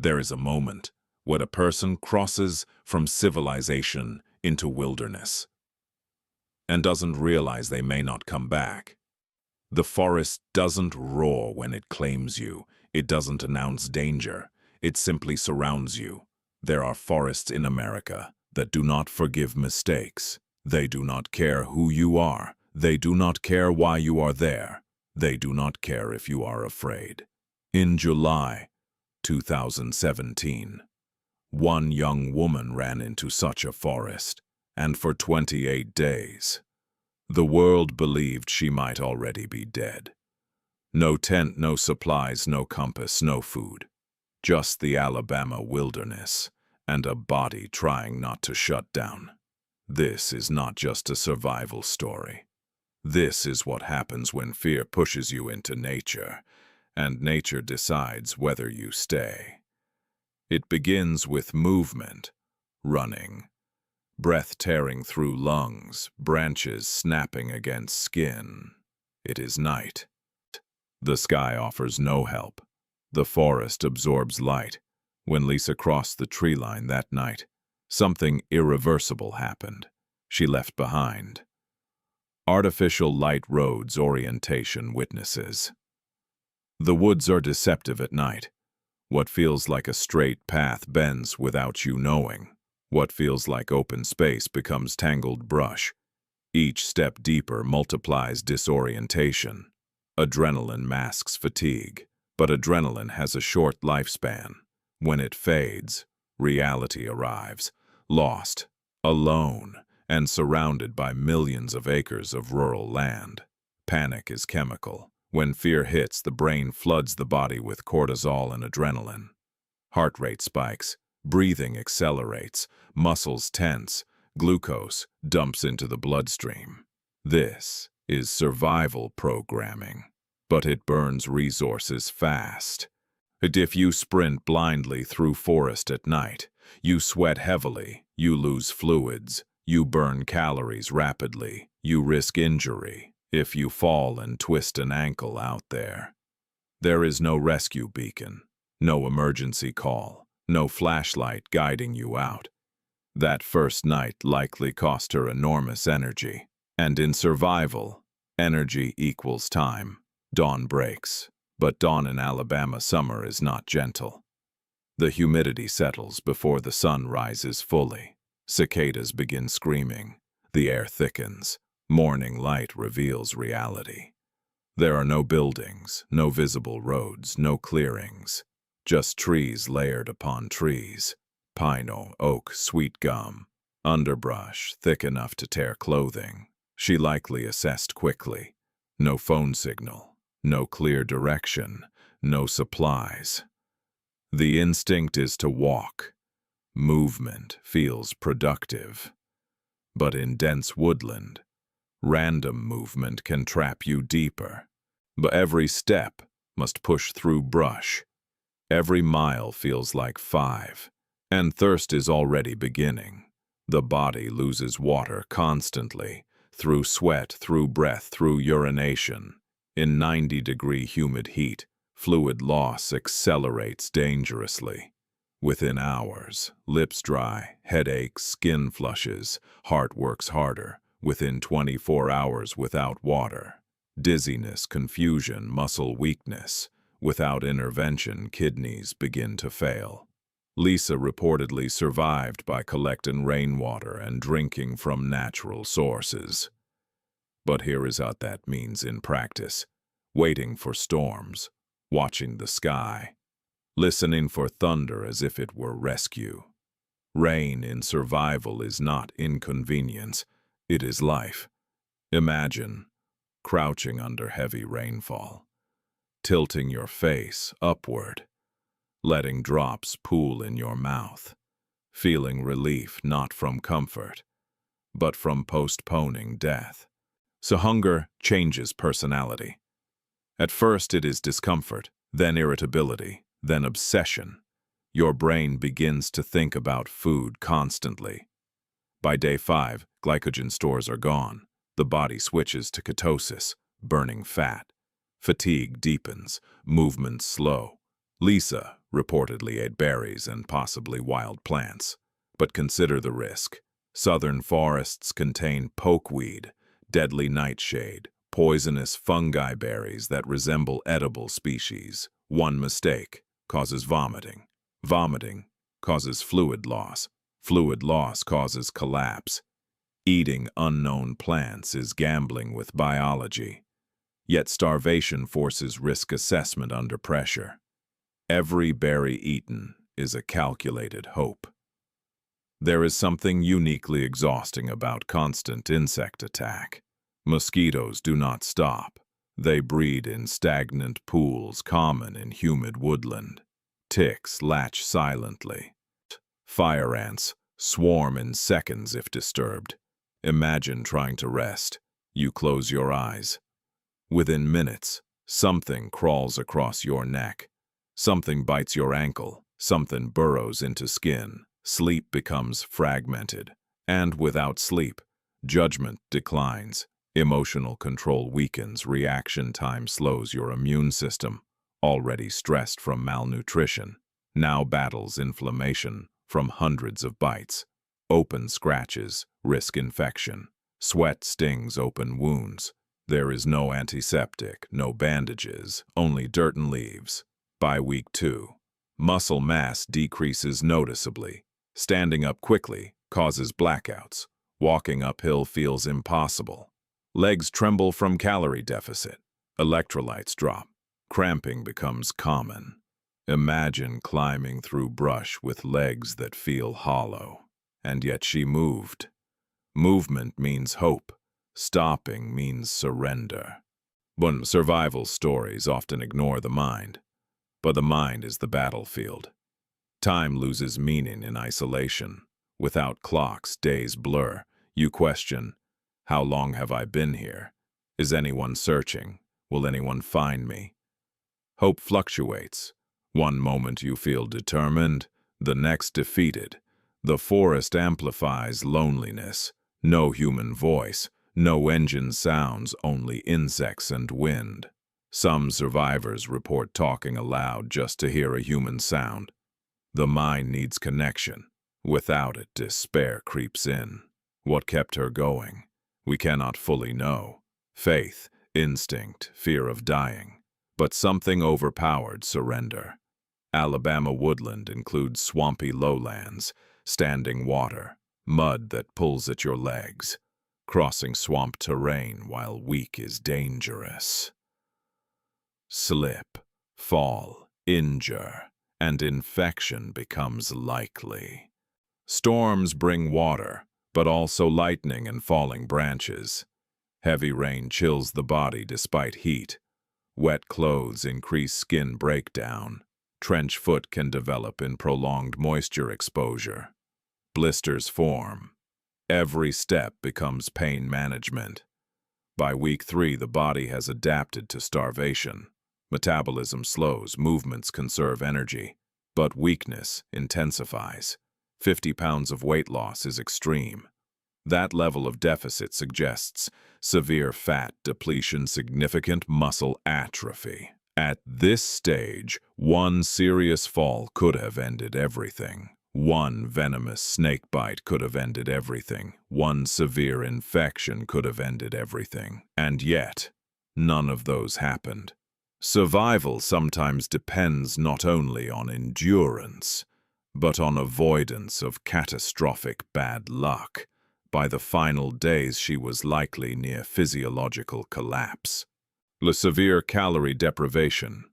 There is a moment when a person crosses from civilization into wilderness and doesn't realize they may not come back. The forest doesn't roar when it claims you. It doesn't announce danger. It simply surrounds you. There are forests in America that do not forgive mistakes. They do not care who you are. They do not care why you are there. They do not care if you are afraid. In July 2017, one young woman ran into such a forest, and for 28 days, the world believed she might already be dead. No tent, no supplies, no compass, no food. Just the Alabama wilderness and a body trying not to shut down. This is not just a survival story. This is what happens when fear pushes you into nature, and nature decides whether you stay. It begins with movement, running, breath tearing through lungs, branches snapping against skin. It is night. The sky offers no help. The forest absorbs light. When Lisa crossed the tree line that night, something irreversible happened. She left behind artificial light roads orientation witnesses. The woods are deceptive at night. What feels like a straight path bends without you knowing. What feels like open space becomes tangled brush. Each step deeper multiplies disorientation. Adrenaline masks fatigue, but adrenaline has a short lifespan. When it fades, reality arrives, lost, alone, and surrounded by millions of acres of rural land. Panic is chemical. When fear hits, the brain floods the body with cortisol and adrenaline. Heart rate spikes, breathing accelerates, muscles tense, glucose dumps into the bloodstream. This is survival programming, but it burns resources fast. If you sprint blindly through forest at night, you sweat heavily, you lose fluids, you burn calories rapidly, you risk injury if you fall and twist an ankle out there. There is no rescue beacon, no emergency call, no flashlight guiding you out. That first night likely cost her enormous energy, and in survival, energy equals time. Dawn breaks, but dawn in Alabama summer is not gentle. The humidity settles before the sun rises fully. Cicadas begin screaming. The air thickens. Morning light reveals reality. There are no buildings, no visible roads, no clearings. Just trees layered upon trees. Pine, oak, sweet gum. Underbrush, thick enough to tear clothing. She likely assessed quickly. No phone signal. No clear direction. No supplies. The instinct is to walk. Movement feels productive. But in dense woodland, random movement can trap you deeper. But every step must push through brush. Every mile feels like 5, and thirst is already beginning. The body loses water constantly, through sweat, through breath, through urination. In 90-degree humid heat, fluid loss accelerates dangerously. Within hours, lips dry, headaches, skin flushes, heart works harder. Within 24 hours without water. Dizziness, confusion, muscle weakness. Without intervention, kidneys begin to fail. Lisa reportedly survived by collecting rainwater and drinking from natural sources. But here is what that means in practice. Waiting for storms, watching the sky, listening for thunder as if it were rescue. Rain in survival is not inconvenience, it is life. Imagine crouching under heavy rainfall, tilting your face upward, letting drops pool in your mouth, feeling relief not from comfort, but from postponing death. So hunger changes personality. At first it is discomfort, then irritability, then obsession. Your brain begins to think about food constantly. By day 5, glycogen stores are gone. The body switches to ketosis, burning fat. Fatigue deepens, movement slow. Lisa reportedly ate berries and possibly wild plants. But consider the risk. Southern forests contain pokeweed, deadly nightshade, poisonous fungi berries that resemble edible species. One mistake causes vomiting. Vomiting causes fluid loss. Fluid loss causes collapse. Eating unknown plants is gambling with biology. Yet starvation forces risk assessment under pressure. Every berry eaten is a calculated hope. There is something uniquely exhausting about constant insect attack. Mosquitoes do not stop. They breed in stagnant pools common in humid woodland. Ticks latch silently. Fire ants swarm in seconds if disturbed. Imagine trying to rest. You close your eyes. Within minutes, something crawls across your neck. Something bites your ankle. Something burrows into skin. Sleep becomes fragmented. And without sleep, judgment declines. Emotional control weakens. Reaction time slows. Your immune system, already stressed from malnutrition, now battles inflammation from hundreds of bites. Open scratches risk infection. Sweat stings open wounds. There is no antiseptic, no bandages, only dirt and leaves. By week 2, muscle mass decreases noticeably. Standing up quickly causes blackouts. Walking uphill feels impossible. Legs tremble from calorie deficit. Electrolytes drop. Cramping becomes common. Imagine climbing through brush with legs that feel hollow. And yet she moved. Movement means hope. Stopping means surrender. But survival stories often ignore the mind. But the mind is the battlefield. Time loses meaning in isolation. Without clocks, days blur. You question, how long have I been here? Is anyone searching? Will anyone find me? Hope fluctuates. One moment you feel determined, the next defeated. The forest amplifies loneliness. No human voice, no engine sounds, only insects and wind. Some survivors report talking aloud just to hear a human sound. The mind needs connection. Without it, despair creeps in. What kept her going? We cannot fully know. Faith, instinct, fear of dying. But something overpowered surrender. Alabama woodland includes swampy lowlands, standing water, mud that pulls at your legs. Crossing swamp terrain while weak is dangerous. Slip, fall, injure, and infection becomes likely. Storms bring water, but also lightning and falling branches. Heavy rain chills the body despite heat. Wet clothes increase skin breakdown. Trench foot can develop in prolonged moisture exposure. Blisters form. Every step becomes pain management. By week 3, the body has adapted to starvation. Metabolism slows, movements conserve energy, but weakness intensifies. 50 pounds of weight loss is extreme. That level of deficit suggests severe fat depletion, significant muscle atrophy. At this stage, one serious fall could have ended everything. One venomous snakebite could have ended everything. One severe infection could have ended everything. And yet, none of those happened. Survival sometimes depends not only on endurance, but on avoidance of catastrophic bad luck. By the final days, she was likely near physiological collapse. The severe calorie deprivation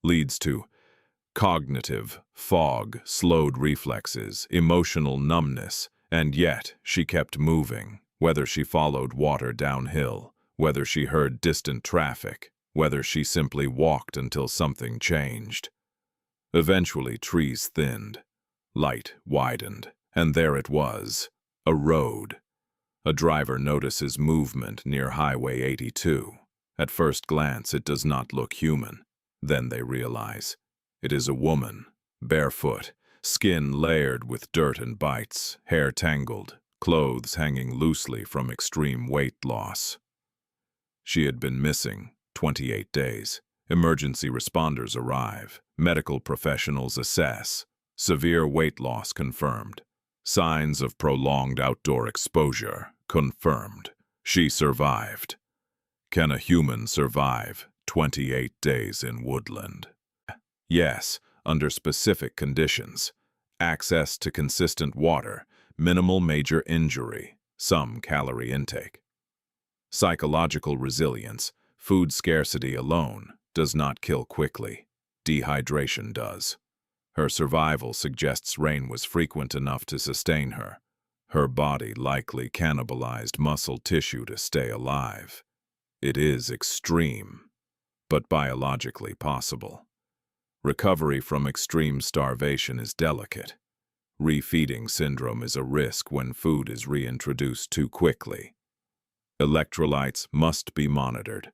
leads to cognitive fog, slowed reflexes, emotional numbness, and yet she kept moving, whether she followed water downhill, whether she heard distant traffic, whether she simply walked until something changed. Eventually, trees thinned, light widened, and there it was, a road. A driver notices movement near Highway 82. At first glance, it does not look human. Then they realize it is a woman, barefoot, skin layered with dirt and bites, hair tangled, clothes hanging loosely from extreme weight loss. She had been missing 28 days. Emergency responders arrive. Medical professionals assess. Severe weight loss confirmed. Signs of prolonged outdoor exposure confirmed. She survived. Can a human survive 28 days in woodland? Yes, under specific conditions. Access to consistent water, minimal major injury, some calorie intake. Psychological resilience, food scarcity alone does not kill quickly. Dehydration does. Her survival suggests rain was frequent enough to sustain her. Her body likely cannibalized muscle tissue to stay alive. It is extreme, but biologically possible. Recovery from extreme starvation is delicate. Refeeding syndrome is a risk when food is reintroduced too quickly. Electrolytes must be monitored.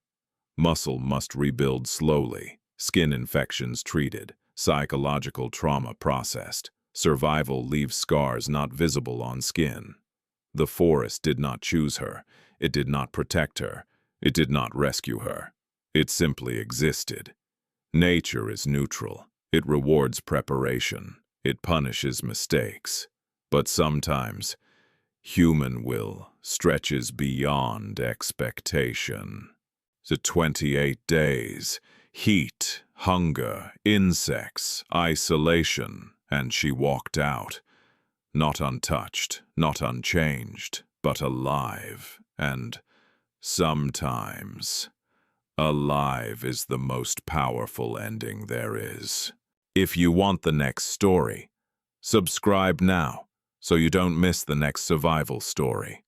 Muscle must rebuild slowly. Skin infections treated. Psychological trauma processed. Survival leaves scars not visible on skin. The forest did not choose her. It did not protect her. It did not rescue her. It simply existed. Nature is neutral. It rewards preparation. It punishes mistakes. But sometimes, human will stretches beyond expectation. The 28 days, heat, hunger, insects, isolation, and she walked out. Not untouched, not unchanged, but alive. And sometimes, alive is the most powerful ending there is. If you want the next story, subscribe now so you don't miss the next survival story.